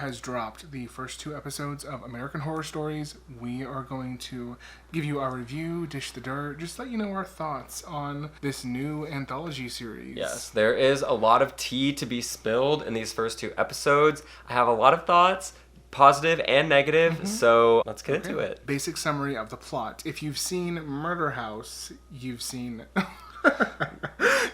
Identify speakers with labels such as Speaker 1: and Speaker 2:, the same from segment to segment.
Speaker 1: has dropped the first 2 episodes of American Horror Stories. We are going to give you our review, dish the dirt, just let you know our thoughts on this new anthology series.
Speaker 2: Yes, there is a lot of tea to be spilled in these first 2 episodes. I have a lot of thoughts, positive and negative, so let's get into it.
Speaker 1: Basic summary of the plot. If you've seen Murder House, you've seen...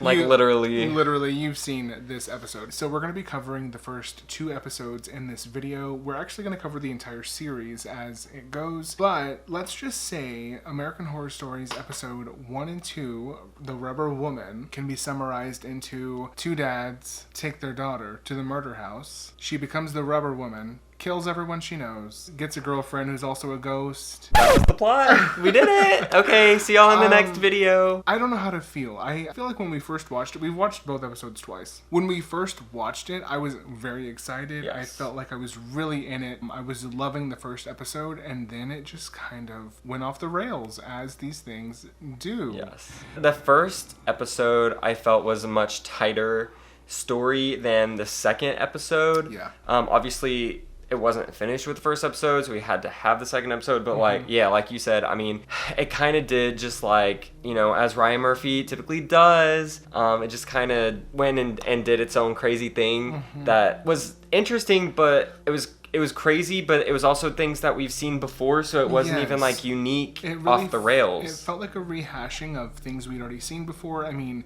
Speaker 1: Literally, you've seen this episode. So we're going to be covering the first 2 episodes in this video. We're actually going to cover the entire series as it goes. But let's just say American Horror Stories episode 1 and 2, The Rubber Woman, can be summarized into 2 dads take their daughter to the murder house. She becomes the Rubber Woman, kills everyone she knows, gets a girlfriend who's also a ghost.
Speaker 2: That was the plot. We did it. Okay, see y'all in the next video.
Speaker 1: I don't know how to feel. I feel like when we first watched it, we've watched both episodes twice. When we first watched it, I was very excited.
Speaker 2: Yes.
Speaker 1: I felt like I was really in it. I was loving the first episode, and then it just kind of went off the rails, as these things do.
Speaker 2: Yes. The first episode I felt was a much tighter story than the second episode.
Speaker 1: Yeah.
Speaker 2: Obviously, it wasn't finished with the first episode, so we had to have the second episode. But like you said, I mean, it kind of did just like, as Ryan Murphy typically does. It just kind of went and did its own crazy thing that was interesting, but it was crazy, but it was also things that we've seen before, so it wasn't even like unique off the rails.
Speaker 1: It felt like a rehashing of things we'd already seen before. I mean,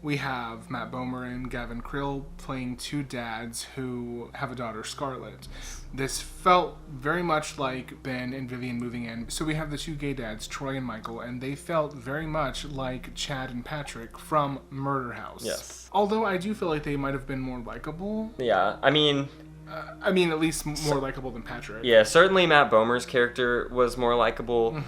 Speaker 1: we have Matt Bomer and Gavin Krill playing 2 dads who have a daughter, Scarlett. This felt very much like Ben and Vivian moving in. So we have the 2 gay dads, Troy and Michael, and they felt very much like Chad and Patrick from Murder House.
Speaker 2: Yes.
Speaker 1: Although I do feel like they might have been more likable.
Speaker 2: Yeah, I mean,
Speaker 1: at least more likable than Patrick.
Speaker 2: Yeah, certainly Matt Bomer's character was more likable.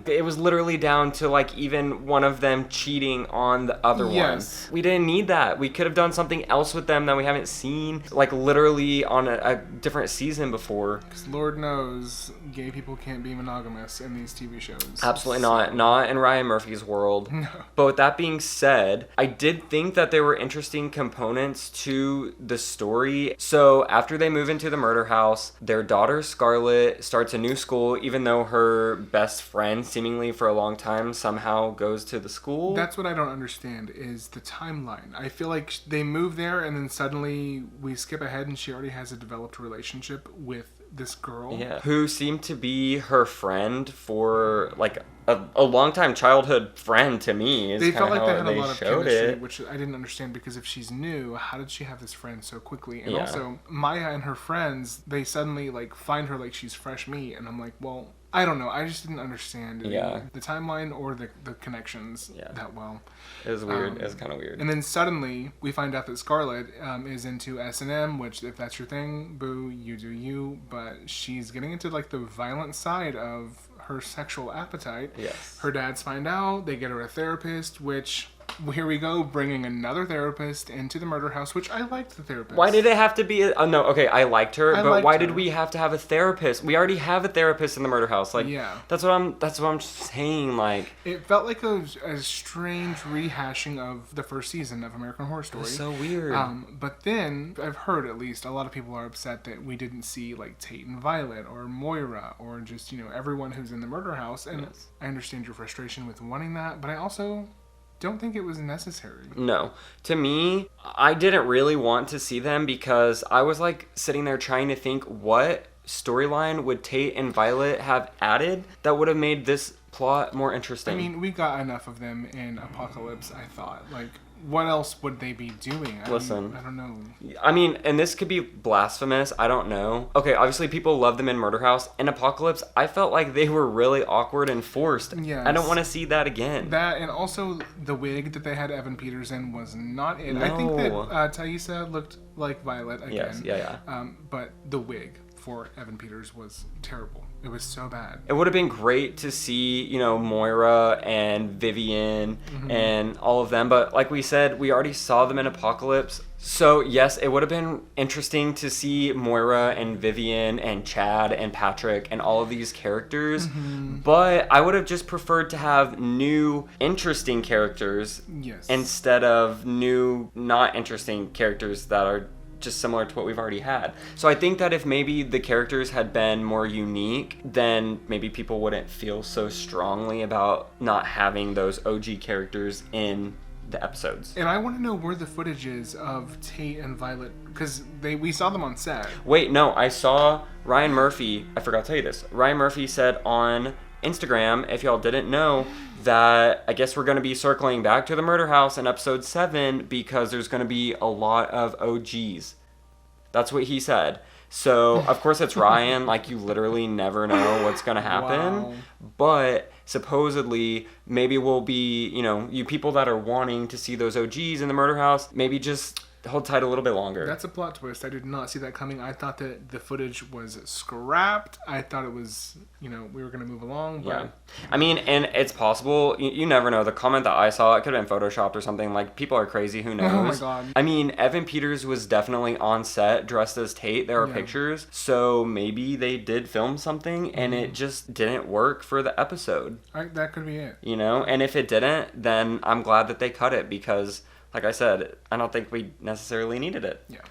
Speaker 2: It was literally down to like even one of them cheating on the other one. We didn't need that. We could have done something else with them that we haven't seen, like literally on a different season before.
Speaker 1: Because Lord knows gay people can't be monogamous in these TV shows.
Speaker 2: Absolutely not. Not in Ryan Murphy's world.
Speaker 1: No.
Speaker 2: But with that being said, I did think that there were interesting components to the story. So after they move into the murder house, their daughter Scarlett starts a new school, even though her best friend, seemingly for a long time, somehow goes to the school.
Speaker 1: That's what I don't understand, is the timeline. I feel like they move there and then suddenly we skip ahead and she already has a developed relationship with this girl.
Speaker 2: Yeah. Who seemed to be her friend for like a long-time childhood friend to me.
Speaker 1: They felt like they had a lot of chemistry, which I didn't understand, because if she's new, how did she have this friend so quickly? And also, Maya and her friends, they suddenly like find her like she's fresh meat, and I'm like, well, I don't know. I just didn't understand the timeline or the connections that well.
Speaker 2: It was weird. It was kind of weird.
Speaker 1: And then suddenly we find out that Scarlett is into S&M, which if that's your thing, boo, you do you. But she's getting into like the violent side of her sexual appetite.
Speaker 2: Yes.
Speaker 1: Her dads find out. They get her a therapist, which... Here we go, bringing another therapist into the murder house, which I liked the therapist.
Speaker 2: Why did it have to be I liked her, but why did we have to have a therapist? We already have a therapist in the murder house. Like, that's what I'm saying. Like,
Speaker 1: it felt like a strange rehashing of the first season of American Horror Story.
Speaker 2: It was so weird.
Speaker 1: But then I've heard, at least, a lot of people are upset that we didn't see like Tate and Violet or Moira or just everyone who's in the murder house. And I understand your frustration with wanting that, but I also don't think it was necessary.
Speaker 2: No. To me, I didn't really want to see them because I was like sitting there trying to think what storyline would Tate and Violet have added that would have made this plot more interesting.
Speaker 1: I mean, we got enough of them in Apocalypse, I thought. Like, what else would they be doing? I don't know.
Speaker 2: I mean, and this could be blasphemous. I don't know. Okay, obviously people love them in Murder House. In Apocalypse, I felt like they were really awkward and forced.
Speaker 1: Yes.
Speaker 2: I don't want to see that again.
Speaker 1: That, and also the wig that they had Evan Peters in was not it.
Speaker 2: No.
Speaker 1: I think that Thaisa looked like Violet again.
Speaker 2: Yes,
Speaker 1: but the wig for Evan Peters was terrible. It was so bad.
Speaker 2: It would have been great to see, Moira and Vivian and all of them. But like we said, we already saw them in Apocalypse. So yes, it would have been interesting to see Moira and Vivian and Chad and Patrick and all of these characters. But I would have just preferred to have new, interesting characters instead of new, not interesting characters that are just similar to what we've already had. So I think that if maybe the characters had been more unique, then maybe people wouldn't feel so strongly about not having those OG characters in the episodes.
Speaker 1: And I want to know where the footage is of Tate and Violet, because we saw them on set.
Speaker 2: Wait, no, I saw Ryan Murphy. I forgot to tell you this. Ryan Murphy said on Instagram, if y'all didn't know, that I guess we're going to be circling back to the murder house in episode 7 because there's going to be a lot of OGs. That's what he said. So, of course, it's Ryan. Like, you literally never know what's going to happen.
Speaker 1: Wow.
Speaker 2: But supposedly, maybe we'll be, you people that are wanting to see those OGs in the murder house, maybe just hold tight a little bit longer.
Speaker 1: That's a plot twist. I did not see that coming. I thought that the footage was scrapped. I thought it was, we were going to move along. But...
Speaker 2: Yeah. I mean, and it's possible. You never know. The comment that I saw, it could have been photoshopped or something. Like, people are crazy. Who knows?
Speaker 1: Oh, my God.
Speaker 2: I mean, Evan Peters was definitely on set dressed as Tate. There are pictures. So maybe they did film something and it just didn't work for the episode.
Speaker 1: That could be it.
Speaker 2: And if it didn't, then I'm glad that they cut it because... like I said, I don't think we necessarily needed it.
Speaker 1: Yeah.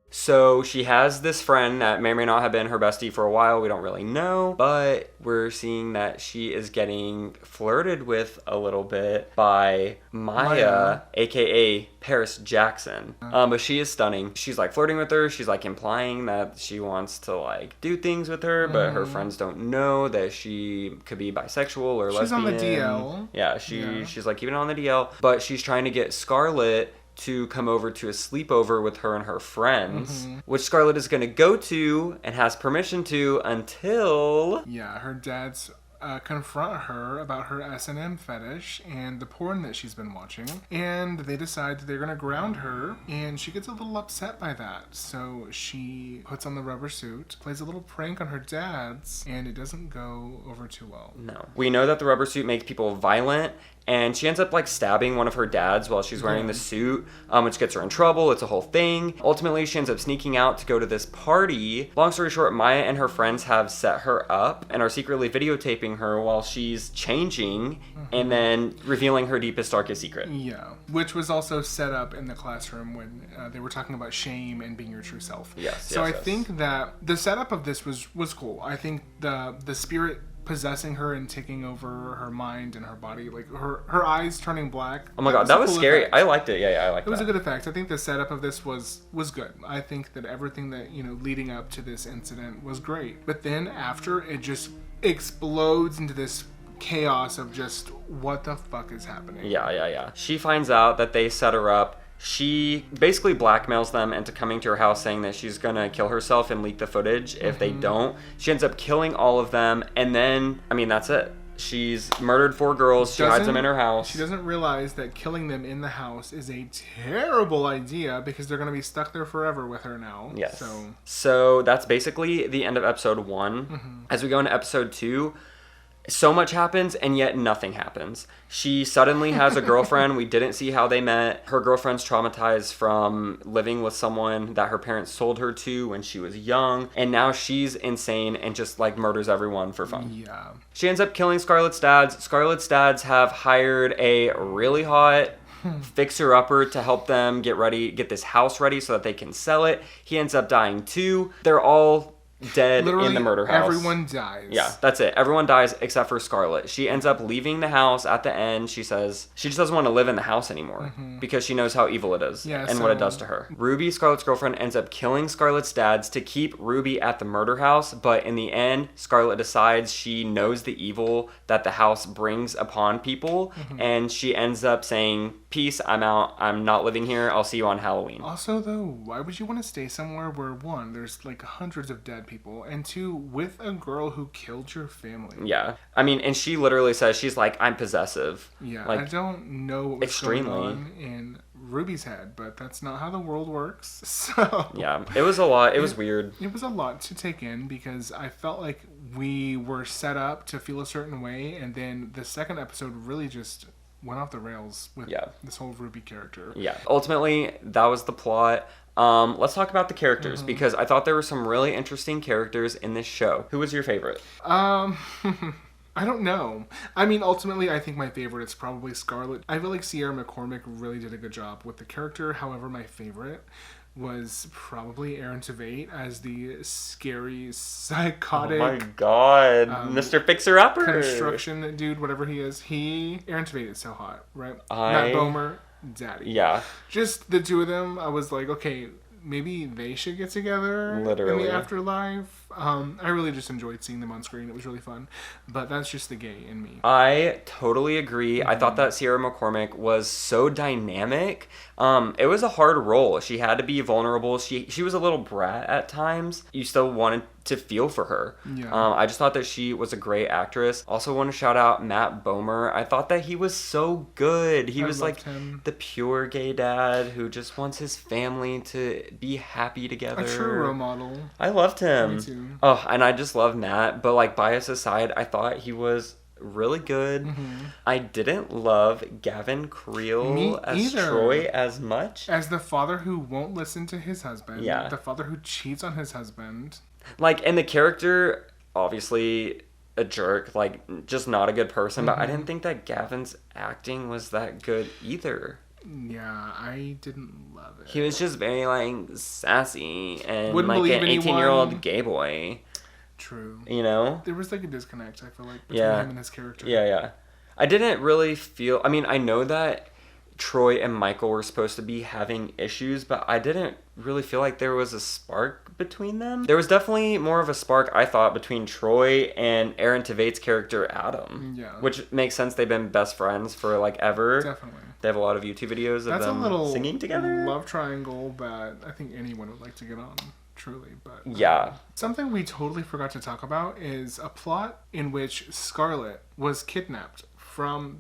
Speaker 2: So she has this friend that may or may not have been her bestie for a while. We don't really know. But we're seeing that she is getting flirted with a little bit by Maya. a.k.a. Paris Jackson. But she is stunning. She's like flirting with her. She's like implying that she wants to like do things with her. But her friends don't know that she could be bisexual or lesbian.
Speaker 1: She's on the DL.
Speaker 2: Yeah, she's like keeping it on the DL. But she's trying to get Scarlett to come over to a sleepover with her and her friends, which Scarlett is going to go to and has permission to until...
Speaker 1: Yeah, her dad's confront her about her S&M fetish and the porn that she's been watching, and they decide that they're going to ground her, and she gets a little upset by that. So she puts on the rubber suit, plays a little prank on her dad's, and it doesn't go over too well.
Speaker 2: No. We know that the rubber suit makes people violent, and she ends up like stabbing one of her dads while she's wearing the suit, which gets her in trouble. It's a whole thing. Ultimately, she ends up sneaking out to go to this party. Long story short, Maya and her friends have set her up and are secretly videotaping her while she's changing and then revealing her deepest, darkest secret.
Speaker 1: Yeah, which was also set up in the classroom when they were talking about shame and being your true self.
Speaker 2: Yes.
Speaker 1: So I think that the setup of this was cool. I think the spirit possessing her and taking over her mind and her body, like her eyes turning black.
Speaker 2: Oh my God, that was
Speaker 1: cool
Speaker 2: scary.
Speaker 1: Effect.
Speaker 2: I liked it. Yeah, I liked it.
Speaker 1: It was a good effect. I think the setup of this was good. I think that everything that, leading up to this incident was great. But then after, it just explodes into this chaos of just what the fuck is happening.
Speaker 2: Yeah. She finds out that they set her up. She basically blackmails them into coming to her house saying that she's gonna kill herself and leak the footage if they don't. She ends up killing all of them, and then, that's it. She's murdered 4 girls. She hides them in her house.
Speaker 1: She doesn't realize that killing them in the house is a terrible idea because they're going to be stuck there forever with her now.
Speaker 2: Yes. So that's basically the end of episode 1. As we go into episode 2, so much happens and yet nothing happens. She suddenly has a girlfriend. We didn't see how they met. Her girlfriend's traumatized from living with someone that her parents sold her to when she was young. And now she's insane and just like murders everyone for fun.
Speaker 1: Yeah.
Speaker 2: She ends up killing Scarlett's dads. Scarlett's dads have hired a really hot fixer-upper to help them get this house ready so that they can sell it. He ends up dying too. They're all dead
Speaker 1: Literally
Speaker 2: in the murder house.
Speaker 1: Everyone dies.
Speaker 2: Yeah, that's it. Everyone dies except for Scarlett. She ends up leaving the house at the end. She says she just doesn't want to live in the house anymore because she knows how evil it is and what it does to her. Ruby, Scarlett's girlfriend, ends up killing Scarlett's dads to keep Ruby at the murder house, but in the end, Scarlett decides she knows the evil that the house brings upon people, and she ends up saying, "Peace, I'm out. I'm not living here. I'll see you on Halloween."
Speaker 1: Also, though, why would you want to stay somewhere where, 1, there's like hundreds of dead people, and 2, with a girl who killed your family?
Speaker 2: Yeah. And she literally says, she's like, "I'm possessive."
Speaker 1: Yeah,
Speaker 2: like,
Speaker 1: I don't know what was going on in Ruby's head, but that's not how the world works. So
Speaker 2: yeah, it was a lot. It was weird.
Speaker 1: It was a lot to take in because I felt like we were set up to feel a certain way, and then the second episode really just went off the rails with this whole Ruby character.
Speaker 2: Yeah. Ultimately, that was the plot. Let's talk about the characters because I thought there were some really interesting characters in this show. Who was your favorite?
Speaker 1: I don't know. I mean, ultimately, I think my favorite is probably Scarlet. I feel like Sierra McCormick really did a good job with the character. However, my favorite was probably Aaron Tveit as the scary, psychotic...
Speaker 2: Oh my god. Mr. Fixer-Upper.
Speaker 1: Construction dude, whatever he is. Aaron Tveit is so hot, right? Matt Bomer, daddy.
Speaker 2: Yeah.
Speaker 1: Just the two of them, I was like, okay, maybe they should get together
Speaker 2: Literally.
Speaker 1: in the afterlife. I really just enjoyed seeing them on screen. It was really fun. But that's just the gay in me.
Speaker 2: I totally agree. I thought that Sierra McCormick was so dynamic. It was a hard role. She had to be vulnerable. She was a little brat at times. You still wanted to feel for her.
Speaker 1: Yeah.
Speaker 2: I just thought that she was a great actress. Also want to shout out Matt Bomer. I thought that he was so good. He was like the pure gay dad who just wants his family to be happy together.
Speaker 1: A true role model.
Speaker 2: I loved him.
Speaker 1: Me too.
Speaker 2: Oh, and I just love Matt. But like, bias aside, I thought he was really good.
Speaker 1: Mm-hmm.
Speaker 2: I didn't love Gavin Creel as Troy as much.
Speaker 1: As the father who won't listen to his husband.
Speaker 2: Yeah.
Speaker 1: The father who cheats on his husband.
Speaker 2: Like, and the character, obviously a jerk, like, just not a good person, but I didn't think that Gavin's acting was that good either.
Speaker 1: Yeah, I didn't love it.
Speaker 2: He was just very, like, sassy and
Speaker 1: Wouldn't
Speaker 2: like
Speaker 1: believe
Speaker 2: an
Speaker 1: anyone.
Speaker 2: 18-year-old gay boy.
Speaker 1: True.
Speaker 2: You know?
Speaker 1: There was like a disconnect, I feel like, between him and his character.
Speaker 2: Yeah. I didn't really feel... I mean, I know that Troy and Michael were supposed to be having issues, but I didn't really feel like there was a spark between them. There was definitely more of a spark, I thought, between Troy and Aaron Tveit's character, Adam.
Speaker 1: Yeah.
Speaker 2: Which makes sense. They've been best friends for, like, ever.
Speaker 1: Definitely.
Speaker 2: They have a lot of YouTube videos of them singing together.
Speaker 1: That's a little love triangle that I think anyone would like to get on. Truly, but
Speaker 2: yeah.
Speaker 1: Something we totally forgot to talk about is a plot in which Scarlet was kidnapped from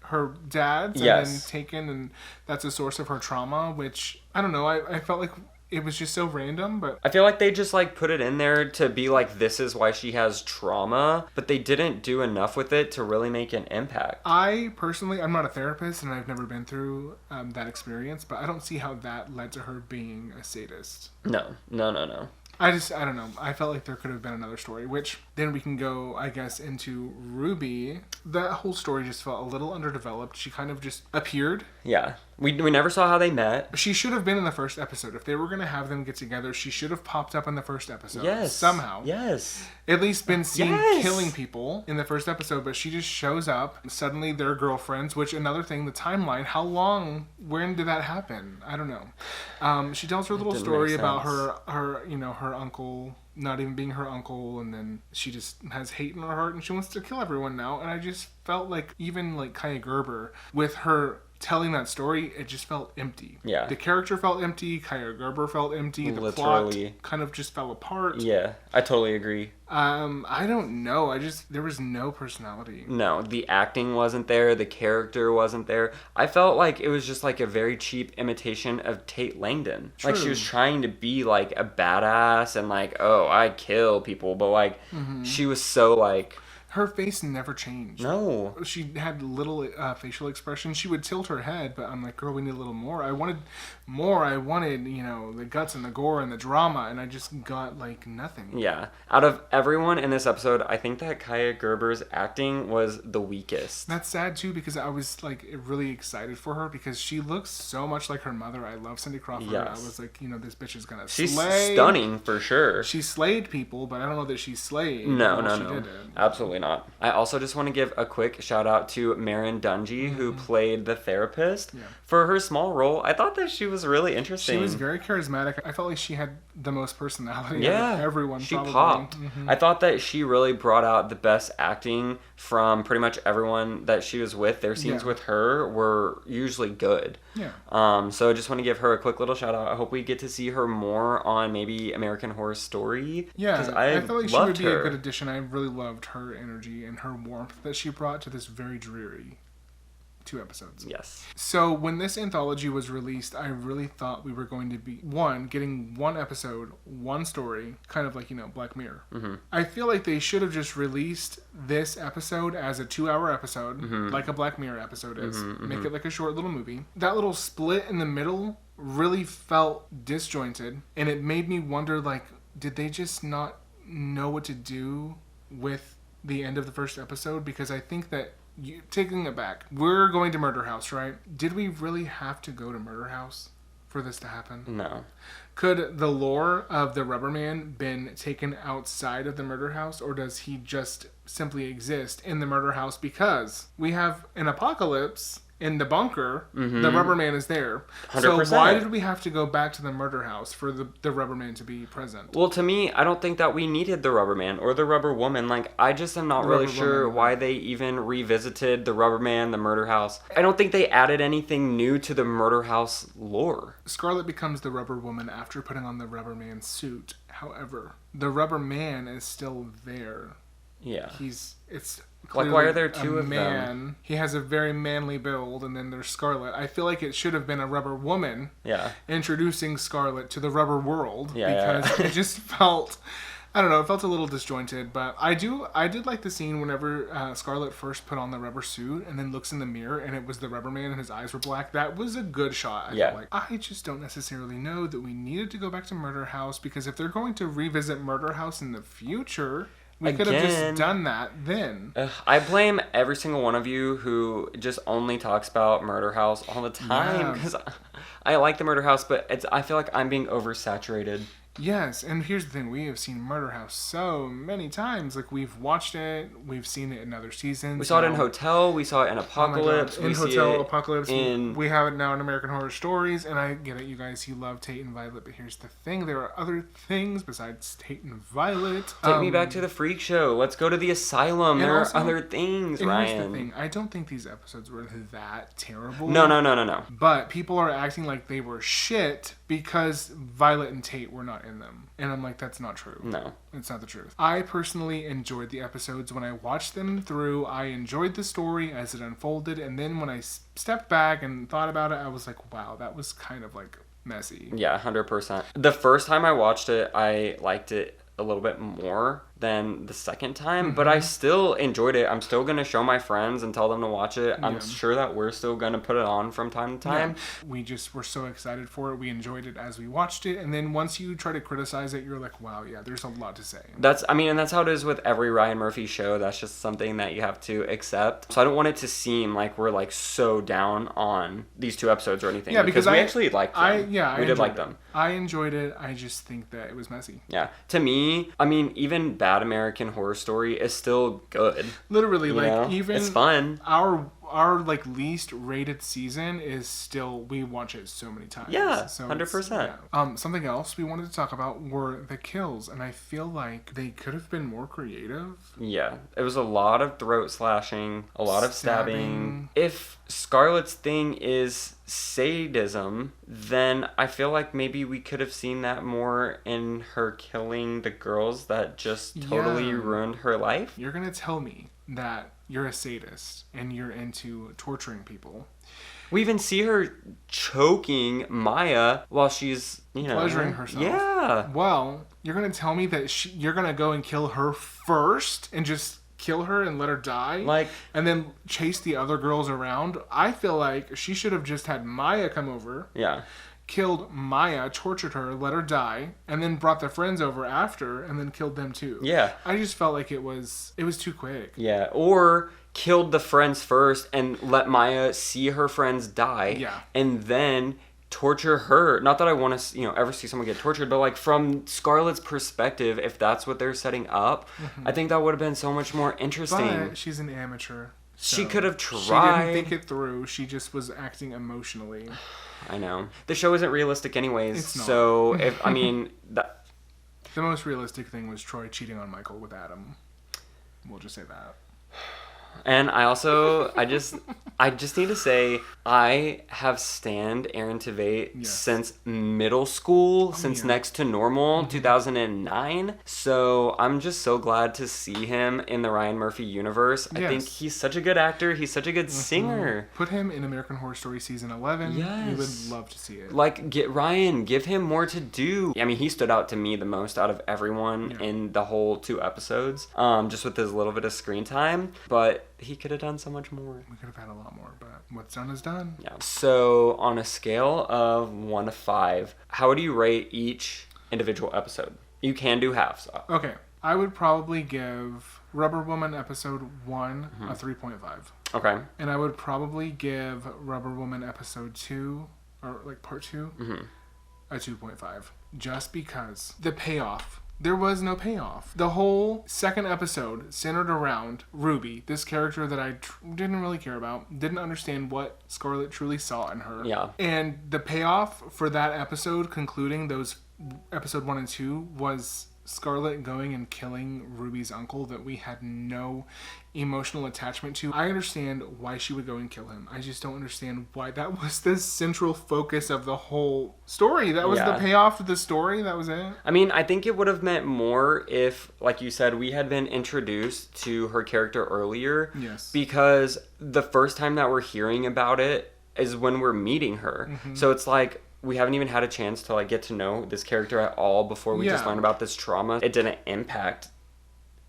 Speaker 1: her dad's and then taken, and that's a source of her trauma, which I don't know, I felt like it was just so random, but
Speaker 2: I feel like they just like put it in there to be like, this is why she has trauma, but they didn't do enough with it to really make an impact.
Speaker 1: I personally, I'm not a therapist and I've never been through that experience, but I don't see how that led to her being a sadist.
Speaker 2: No.
Speaker 1: I don't know. I felt like there could have been another story, which then we can go, I guess, into Ruby. That whole story just felt a little underdeveloped. She kind of just appeared.
Speaker 2: Yeah. We never saw how they met.
Speaker 1: She should have been in the first episode. If they were going to have them get together, she should have popped up in the first episode.
Speaker 2: Yes.
Speaker 1: Somehow.
Speaker 2: Yes.
Speaker 1: At least been seen killing people in the first episode, but she just shows up. Suddenly they're girlfriends, which another thing, the timeline, how long, when did that happen? I don't know. She tells her little story about her uncle not even being her uncle, and then she just has hate in her heart and she wants to kill everyone now. And I just felt like even like Kaya Gerber, with her telling that story, it just felt empty.
Speaker 2: Yeah.
Speaker 1: The character felt empty. Kaya Gerber felt empty. The plot kind of just fell apart.
Speaker 2: Yeah, I totally agree.
Speaker 1: I don't know. There was no personality.
Speaker 2: No, the acting wasn't there. The character wasn't there. I felt like it was just like a very cheap imitation of Tate Langdon.
Speaker 1: True.
Speaker 2: Like she was trying to be like a badass and like, oh, I kill people, but like she was so like...
Speaker 1: Her face never changed.
Speaker 2: No.
Speaker 1: She had little facial expression. She would tilt her head, but I'm like, girl, we need a little more. I wanted more. I wanted, the guts and the gore and the drama, and I just got, like, nothing.
Speaker 2: Yeah. Out of everyone in this episode, I think that Kaya Gerber's acting was the weakest.
Speaker 1: That's sad, too, because I was, like, really excited for her, because she looks so much like her mother. I love Cindy Crawford.
Speaker 2: Yes.
Speaker 1: I was like, this bitch is gonna slay.
Speaker 2: She's stunning, for sure.
Speaker 1: She slayed people, but I don't know that she slayed.
Speaker 2: No.
Speaker 1: Did it.
Speaker 2: Absolutely not. I also just want to give a quick shout out to Marin Dungy, who played the therapist.
Speaker 1: Yeah.
Speaker 2: For her small role, I thought that she was really interesting.
Speaker 1: She was very charismatic. I felt like she had the most personality
Speaker 2: out
Speaker 1: of everyone.
Speaker 2: She
Speaker 1: probably.
Speaker 2: popped. I thought that she really brought out the best acting from pretty much everyone that she was with. Their scenes with her were usually good.
Speaker 1: Yeah.
Speaker 2: So I just want to give her a quick little shout out. I hope we get to see her more on maybe American Horror Story.
Speaker 1: Yeah, I felt like she would be
Speaker 2: her.
Speaker 1: a good addition. I really loved her energy and her warmth that she brought to this very dreary 2 episodes.
Speaker 2: Yes.
Speaker 1: So when this anthology was released, I really thought we were going to be, getting 1 episode, 1 story, kind of like, Black Mirror. I feel like they should have just released this episode as a 2-hour episode, like a Black Mirror episode is. Make it like a short little movie. That little split in the middle really felt disjointed, and it made me wonder, like, did they just not know what to do with the end of the first episode, because I think that, taking it back, we're going to Murder House, right? Did we really have to go to Murder House for this to happen?
Speaker 2: No.
Speaker 1: Could the lore of the Rubber Man been taken outside of the Murder House, or does he just simply exist in the Murder House because we have an apocalypse in the bunker? The Rubber Man is there.
Speaker 2: 100%.
Speaker 1: So why did we have to go back to the Murder House for the Rubber Man to be present?
Speaker 2: Well, to me, I don't think that we needed the Rubber Man or the Rubber Woman. Like, I just am not really sure why they even revisited the Rubber Man, the Murder House. I don't think they added anything new to the Murder House lore.
Speaker 1: Scarlet becomes the Rubber Woman after putting on the Rubber Man suit. However, the Rubber Man is still there.
Speaker 2: Yeah.
Speaker 1: It's
Speaker 2: like, why are there two of them?
Speaker 1: He has a very manly build, and then there's Scarlet. I feel like it should have been a Rubber Woman introducing Scarlet to the Rubber world, because it just felt, I don't know, it felt a little disjointed. But I did like the scene whenever Scarlet first put on the rubber suit and then looks in the mirror and it was the Rubber Man and his eyes were black. That was a good shot. I feel like. I just don't necessarily know that we needed to go back to Murder House, because if they're going to revisit Murder House in the future, we could have just done that then.
Speaker 2: I blame every single one of you who just only talks about Murder House all the time, because I like the Murder House, but I feel like I'm being oversaturated.
Speaker 1: Yes, and here's the thing. We have seen Murder House so many times. Like, we've watched it. We've seen it in other seasons.
Speaker 2: We saw it in Hotel. We saw it in Apocalypse.
Speaker 1: In Hotel, Apocalypse. We have it now in American Horror Stories. And I get it, you guys. You love Tate and Violet. But here's the thing. There are other things besides Tate and Violet.
Speaker 2: Take me back to the Freak Show. Let's go to the asylum. There are other things, Ryan.
Speaker 1: Here's the thing. I don't think these episodes were that terrible.
Speaker 2: No.
Speaker 1: But people are acting like they were shit because Violet and Tate were not in them. And I'm like, that's not true.
Speaker 2: No.
Speaker 1: It's not the truth. I personally enjoyed the episodes. When I watched them through, I enjoyed the story as it unfolded. And then when I stepped back and thought about it, I was like, wow, that was kind of like messy.
Speaker 2: Yeah, 100%. The first time I watched it, I liked it a little bit more than the second time, but I still enjoyed it. I'm still going to show my friends and tell them to watch it. I'm sure that we're still going to put it on from time to time.
Speaker 1: Yeah. We just were so excited for it. We enjoyed it as we watched it. And then once you try to criticize it, you're like, wow, yeah, there's a lot to say.
Speaker 2: And that's how it is with every Ryan Murphy show. That's just something that you have to accept. So I don't want it to seem like we're like so down on these two episodes or anything.
Speaker 1: Yeah, because
Speaker 2: we actually liked them. We did like them.
Speaker 1: I enjoyed it. I just think that it was messy.
Speaker 2: Yeah. To me, even Bad American Horror Story is still good.
Speaker 1: Literally, even
Speaker 2: it's fun.
Speaker 1: Our like least rated season is still, we watch it so many times.
Speaker 2: Yeah,
Speaker 1: so
Speaker 2: 100%.
Speaker 1: Something else we wanted to talk about were the kills, and I feel like they could have been more creative.
Speaker 2: Yeah, it was a lot of throat slashing, a lot of stabbing. If Scarlett's thing is sadism, then I feel like maybe we could have seen that more in her killing the girls that just totally ruined her life.
Speaker 1: You're gonna tell me that you're a sadist and you're into torturing people.
Speaker 2: We even see her choking Maya while she's,
Speaker 1: pleasuring herself.
Speaker 2: Yeah.
Speaker 1: Well, you're gonna tell me that you're gonna go and kill her first and just kill her and let her die, and then chase the other girls around? I feel like she should have just had Maya come over.
Speaker 2: Yeah.
Speaker 1: Killed Maya, tortured her, let her die, and then brought the friends over after, and then killed them too.
Speaker 2: Yeah.
Speaker 1: I just felt like it was too quick.
Speaker 2: Yeah. Or killed the friends first and let Maya see her friends die.
Speaker 1: Yeah.
Speaker 2: And then torture her. Not that I want to, ever see someone get tortured, but like from Scarlett's perspective, if that's what they're setting up, I think that would have been so much more interesting.
Speaker 1: But she's an amateur. So
Speaker 2: she could have tried.
Speaker 1: She didn't think it through. She just was acting emotionally.
Speaker 2: I know. The show isn't realistic anyways.
Speaker 1: It's not.
Speaker 2: So,
Speaker 1: the most realistic thing was Troy cheating on Michael with Adam. We'll just say that.
Speaker 2: And I just need to say, I have stanned Aaron Tveit since middle school, since Next to Normal, 2009. So I'm just so glad to see him in the Ryan Murphy universe. I think he's such a good actor. He's such a good singer.
Speaker 1: Put him in American Horror Story Season 11.
Speaker 2: Yes.
Speaker 1: We would love to see it.
Speaker 2: Like, give him more to do. I mean, he stood out to me the most out of everyone in the whole 2 episodes, just with his little bit of screen time. But he could have done so much more.
Speaker 1: We could have had a lot more, but what's done is done.
Speaker 2: Yeah. So on a scale of 1 to 5, how would you rate each individual episode? You can do halves.
Speaker 1: Okay. I would probably give Rubber Woman episode 1
Speaker 2: Mm-hmm.
Speaker 1: a 3.5.
Speaker 2: Okay.
Speaker 1: And I would probably give Rubber Woman episode 2, or like part 2,
Speaker 2: Mm-hmm.
Speaker 1: a 2.5. Just because the payoff. There was no payoff. The whole second episode centered around Ruby, this character that I didn't really care about, didn't understand what Scarlet truly saw in her.
Speaker 2: Yeah.
Speaker 1: And the payoff for that episode, concluding those episode 1 and 2, was Scarlet going and killing Ruby's uncle that we had no emotional attachment to. I understand why she would go and kill him. I just don't understand why that was the central focus of the whole story. That was the payoff of the story. That was it.
Speaker 2: I mean, I think it would have meant more if, like you said, we had been introduced to her character earlier.
Speaker 1: Yes.
Speaker 2: Because the first time that we're hearing about it is when we're meeting her.
Speaker 1: Mm-hmm.
Speaker 2: So it's like, we haven't even had a chance to like get to know this character at all before we just learned about this trauma. It didn't impact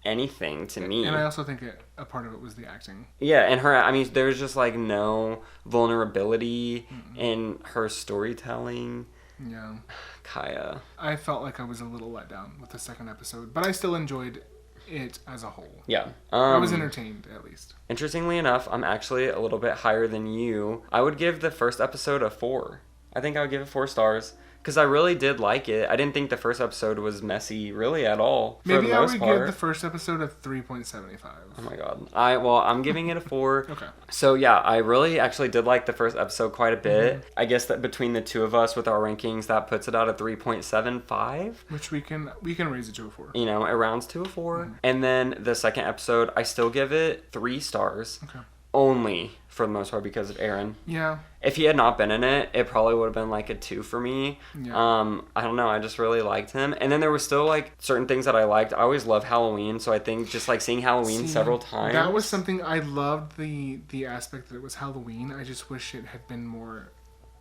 Speaker 2: anything to me.
Speaker 1: And I also think a part of it was the acting.
Speaker 2: Yeah, and her, I mean, there's just like no vulnerability in her storytelling.
Speaker 1: Yeah.
Speaker 2: Kaya.
Speaker 1: I felt like I was a little let down with the second episode, but I still enjoyed it as a whole.
Speaker 2: Yeah.
Speaker 1: I was entertained, at least.
Speaker 2: Interestingly enough, I'm actually a little bit higher than you. I would give the first episode a 4. I think I would give it 4 stars. Because I really did like it. I didn't think the first episode was messy really at all.
Speaker 1: Maybe I would give the first episode a 3.75.
Speaker 2: Oh my god. I'm giving it a 4.
Speaker 1: Okay.
Speaker 2: So yeah, I really actually did like the first episode quite a bit. Mm-hmm. I guess that between the two of us with our rankings, that puts it at a 3.75.
Speaker 1: Which we can raise it to a 4.
Speaker 2: You know, it rounds to a 4. And then the second episode, I still give it 3 stars.
Speaker 1: Okay.
Speaker 2: Only for the most part because of Aaron.
Speaker 1: Yeah.
Speaker 2: If he had not been in it, it probably would have been like a 2 for me.
Speaker 1: Yeah.
Speaker 2: I don't know. I just really liked him. And then there was still like certain things that I liked. I always love Halloween, so I think just like seeing Halloween several times.
Speaker 1: That was something I loved, the aspect that it was Halloween. I just wish it had been more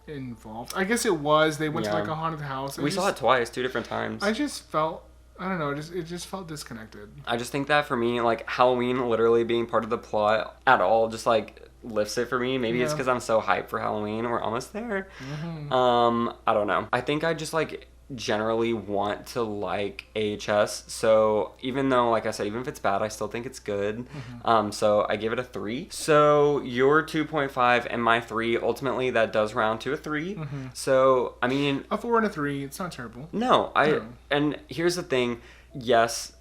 Speaker 1: involved. I guess it was. They went to like a haunted house.
Speaker 2: We saw it twice, 2 different times.
Speaker 1: I just felt, I don't know, it just felt disconnected.
Speaker 2: I just think that for me, like Halloween literally being part of the plot at all just like lifts it for me. Maybe it's because I'm so hyped for Halloween. We're almost there. Mm-hmm. I don't know. I think I just like generally want to like AHS. So even though, like I said, even if it's bad, I still think it's good. Mm-hmm. So I give it a 3. So your 2.5 and my 3, ultimately that does round to a 3. Mm-hmm. So, I mean...
Speaker 1: a 4 and a 3, it's not terrible.
Speaker 2: No, and here's the thing. Yes,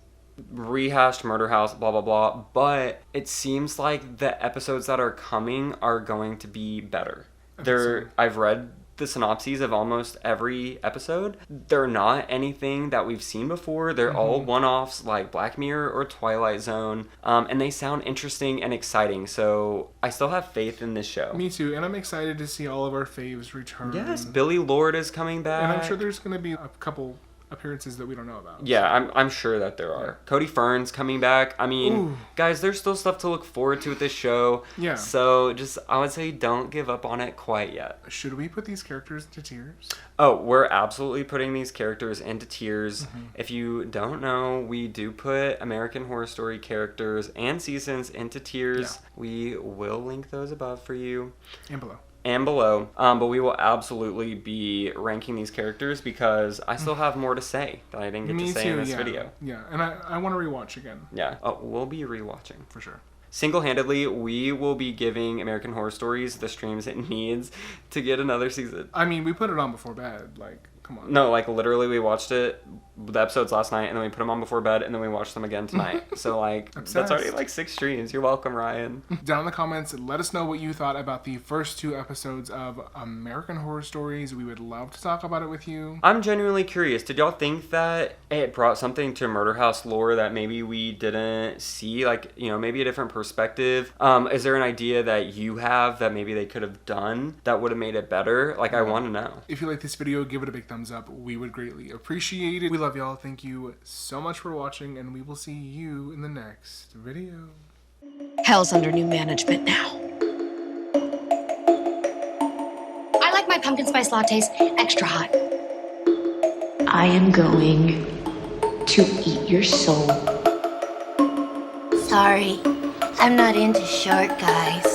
Speaker 2: rehashed Murder House, blah, blah, blah. But it seems like the episodes that are coming are going to be better. I've read the synopses of almost every episode. They're not anything that we've seen before. They're all one-offs like Black Mirror or Twilight Zone. And they sound interesting and exciting. So I still have faith in this show.
Speaker 1: Me too. And I'm excited to see all of our faves return.
Speaker 2: Yes, Billy Lord is coming back.
Speaker 1: And I'm sure there's going to be a couple appearances that we don't know about.
Speaker 2: Yeah, I'm sure that there are. Cody Fern's coming back. I mean, guys, there's still stuff to look forward to with this show. Yeah. So just, I would say don't give up on it quite yet.
Speaker 1: Should we put these characters into tiers?
Speaker 2: Oh, we're absolutely putting these characters into tiers. Mm-hmm. If you don't know, we do put American Horror Story characters and seasons into tiers. Yeah. We will link those above for you. And below. But we will absolutely be ranking these characters because I still have more to say that I didn't get to say in this video.
Speaker 1: Yeah, and I want to rewatch again.
Speaker 2: Yeah. Oh, we'll be rewatching.
Speaker 1: For sure.
Speaker 2: Single-handedly, we will be giving American Horror Stories the streams it needs to get another season.
Speaker 1: I mean, we put it on before bed. Like, come on.
Speaker 2: No, like, literally, we watched the episodes last night, and then we put them on before bed, and then we watched them again tonight. So, like, that's already, like, 6 streams. You're welcome, Ryan.
Speaker 1: Down in the comments, let us know what you thought about the first 2 episodes of American Horror Stories. We would love to talk about it with you.
Speaker 2: I'm genuinely curious. Did y'all think that it brought something to Murder House lore that maybe we didn't see? Like, you know, maybe a different perspective? Is there an idea that you have that maybe they could have done that would have made it better? Like, I want to know.
Speaker 1: If you like this video, give it a big thumbs up. We would greatly appreciate it. We love y'all. Thank you so much for watching, and we will see you in the next video.
Speaker 3: Hell's under new management now.
Speaker 4: I like my pumpkin spice lattes extra hot.
Speaker 5: I am going to eat your soul.
Speaker 4: Sorry, I'm not into short guys.